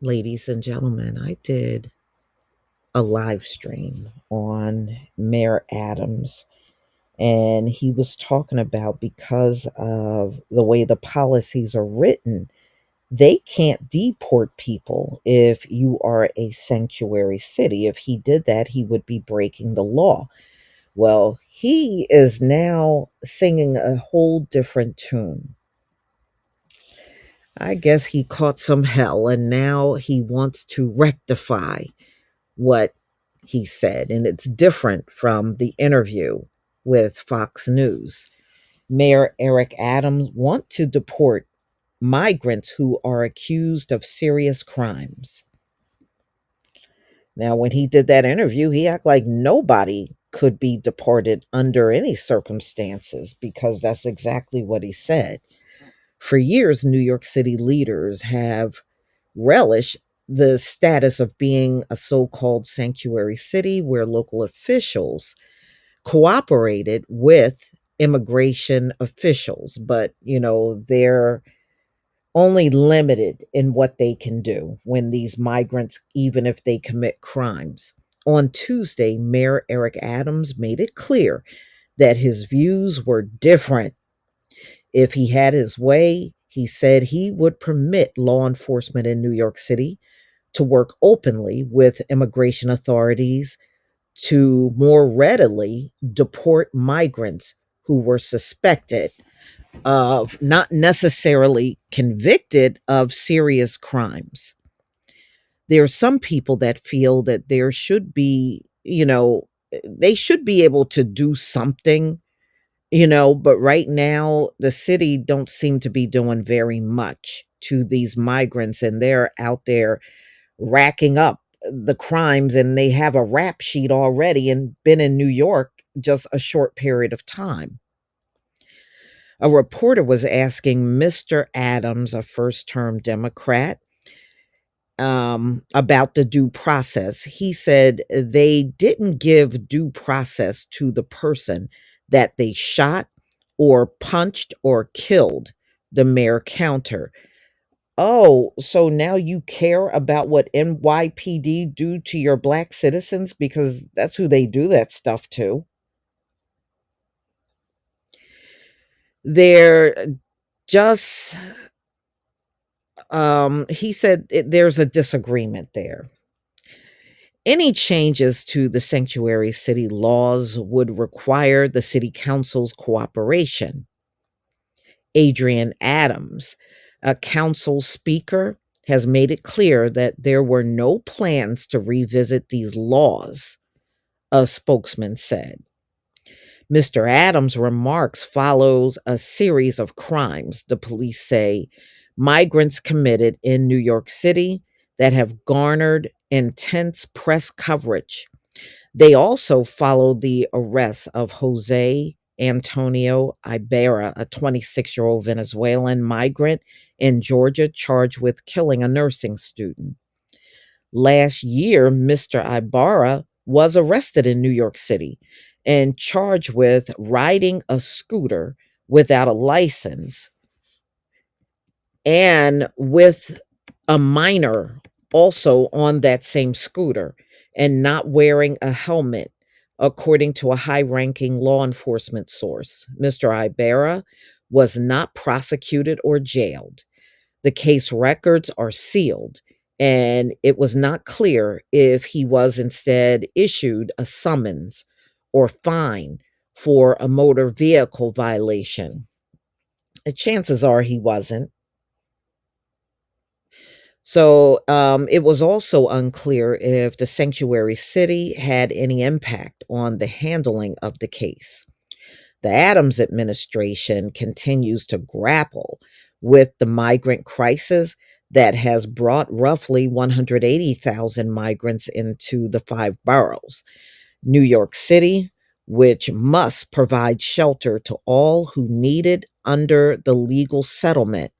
Ladies and gentlemen, I did a live stream on Mayor Adams, and he was talking about because of the way the policies are written, they can't deport people if you are a sanctuary city. If he did that, he would be breaking the law. Well, he is now singing a whole different tune. I guess he caught some hell and now he wants to rectify what he said, and it's different from the interview with Fox News. Mayor Eric Adams want to deport migrants who are accused of serious crimes. Now, when he did that interview, he acted like nobody could be deported under any circumstances because that's exactly what he said. For years, New York City leaders have relished the status of being a so called sanctuary city where local officials cooperated with immigration officials, but they're only limited in what they can do when these migrants, even if they commit crimes. On Tuesday, Mayor Eric Adams made it clear that his views were different. If he had his way, he said he would permit law enforcement in New York City to work openly with immigration authorities to more readily deport migrants who were suspected of, not necessarily convicted of, serious crimes. There are some people that feel that there should be, they should be able to do something, but right now the city don't seem to be doing very much to these migrants, and they're out there racking up the crimes, and they have a rap sheet already and been in New York just a short period of time. A reporter was asking Mr. Adams, a first term Democrat, about the due process. He said they didn't give due process to the person that they shot or punched or killed. The mayor countered. Oh, so now you care about what NYPD do to your black citizens because that's who they do that stuff to. They're just he said there's a disagreement there. Any changes to the sanctuary city laws would require the city council's cooperation. Adrian Adams, a council speaker, has made it clear that there were no plans to revisit these laws, a spokesman said. Mr. Adams' remarks follows a series of crimes, the police say, migrants committed in New York City that have garnered intense press coverage. They also followed the arrest of Jose Antonio Ibarra, a 26-year-old Venezuelan migrant in Georgia charged with killing a nursing student. Last year, Mr. Ibarra was arrested in New York City and charged with riding a scooter without a license and with a minor also on that same scooter and not wearing a helmet, according to a high ranking law enforcement source. Mr. Ibarra was not prosecuted or jailed. The case records are sealed, and it was not clear if he was instead issued a summons or fine for a motor vehicle violation. The chances are he wasn't. So it was also unclear if the sanctuary city had any impact on the handling of the case. The Adams administration continues to grapple with the migrant crisis that has brought roughly 180,000 migrants into the five boroughs. New York City, which must provide shelter to all who need it under the legal settlement,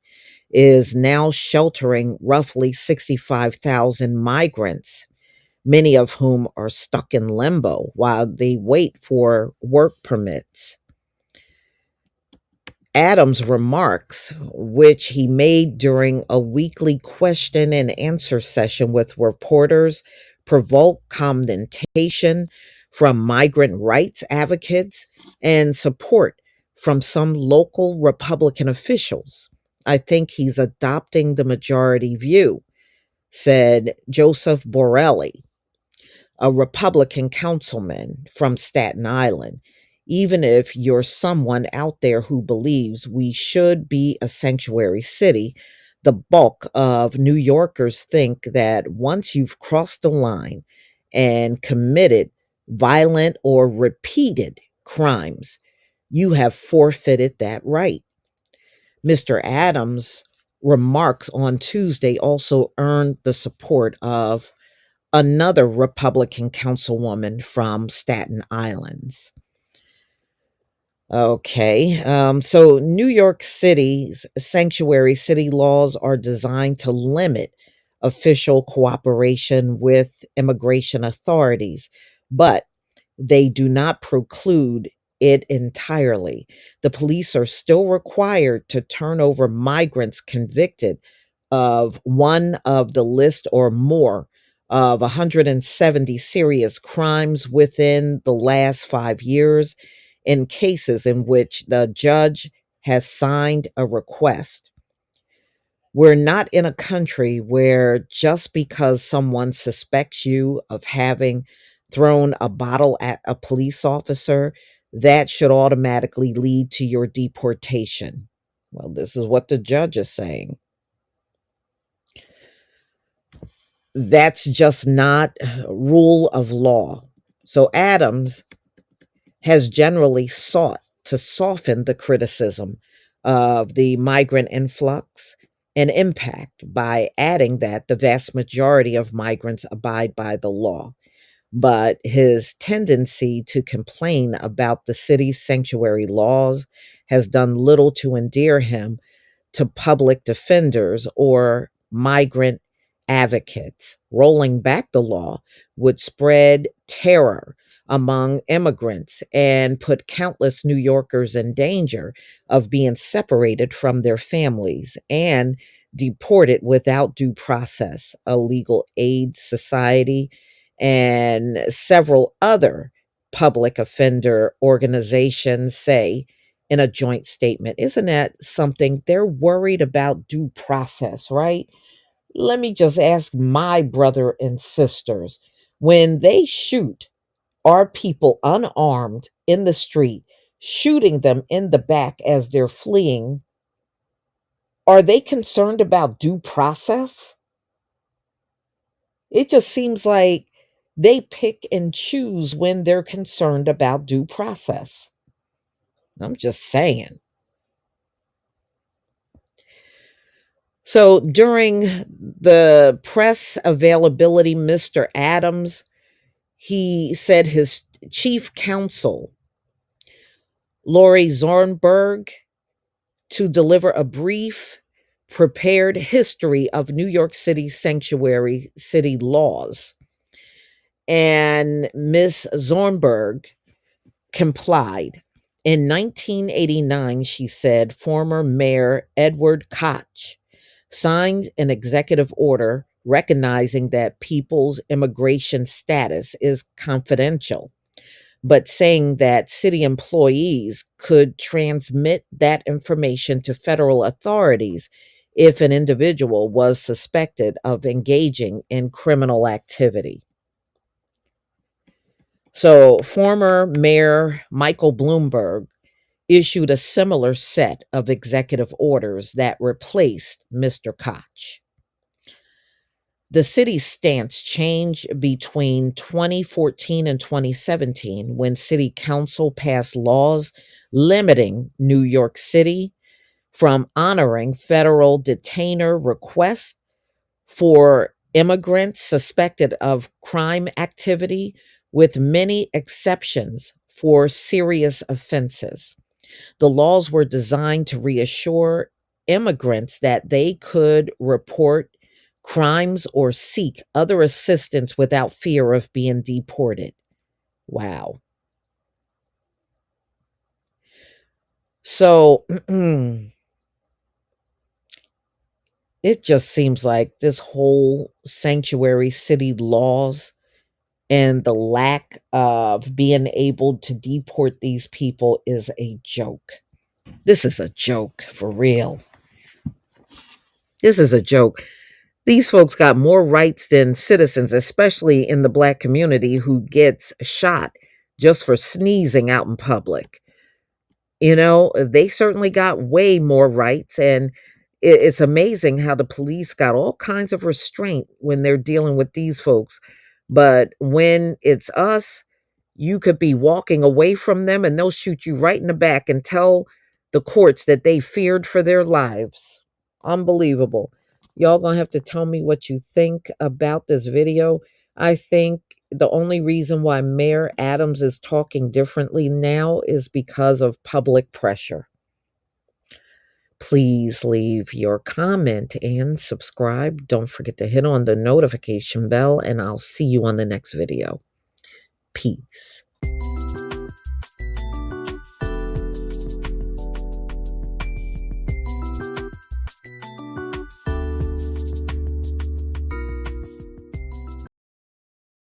is now sheltering roughly 65,000 migrants, many of whom are stuck in limbo while they wait for work permits. Adams' remarks, which he made during a weekly question and answer session with reporters, provoked commentation from migrant rights advocates and support from some local Republican officials. I think he's adopting the majority view, said Joseph Borelli, a Republican councilman from Staten Island. Even if you're someone out there who believes we should be a sanctuary city, the bulk of New Yorkers think that once you've crossed the line and committed violent or repeated crimes, you have forfeited that right. Mr. Adams' remarks on Tuesday also earned the support of another Republican councilwoman from Staten Islands. Okay, so New York City's sanctuary city laws are designed to limit official cooperation with immigration authorities, but they do not preclude it entirely. The police are still required to turn over migrants convicted of one of the list or more of 170 serious crimes within the last 5 years in cases in which the judge has signed a request. We're not in a country where just because someone suspects you of having thrown a bottle at a police officer, that should automatically lead to your deportation. Well, this is what the judge is saying. That's just not rule of law. So Adams has generally sought to soften the criticism of the migrant influx and impact by adding that the vast majority of migrants abide by the law. But his tendency to complain about the city's sanctuary laws has done little to endear him to public defenders or migrant advocates. Rolling back the law would spread terror among immigrants and put countless New Yorkers in danger of being separated from their families and deported without due process. A legal aid society and several other public offender organizations say in a joint statement. Isn't that something? They're worried about due process, right? Let me just ask my brother and sisters, when they shoot our people unarmed in the street, shooting them in the back as they're fleeing, are they concerned about due process? It just seems like they pick and choose when they're concerned about due process. I'm just saying. So during the press availability, Mr. Adams, he said his chief counsel, Lori Zornberg, to deliver a brief, prepared history of New York City sanctuary city laws. And Ms. Zornberg complied. In 1989, she said, former Mayor Edward Koch signed an executive order recognizing that people's immigration status is confidential, but saying that city employees could transmit that information to federal authorities if an individual was suspected of engaging in criminal activity. So, former Mayor Michael Bloomberg issued a similar set of executive orders that replaced Mr. Koch. The city's stance changed between 2014 and 2017 when city council passed laws limiting New York City from honoring federal detainer requests for immigrants suspected of crime activity, with many exceptions for serious offenses. The laws were designed to reassure immigrants that they could report crimes or seek other assistance without fear of being deported. Wow. So it just seems like this whole sanctuary city laws and the lack of being able to deport these people is a joke. This is a joke for real. This is a joke. These folks got more rights than citizens, especially in the black community who gets shot just for sneezing out in public. You know, they certainly got way more rights. And it's amazing how the police got all kinds of restraint when they're dealing with these folks. But when it's us, you could be walking away from them and they'll shoot you right in the back and tell the courts that they feared for their lives. Unbelievable. Y'all gonna have to tell me what you think about this video. I think the only reason why Mayor Adams is talking differently now is because of public pressure. Please leave your comment and subscribe. Don't forget to hit on the notification bell, and I'll see you on the next video. Peace.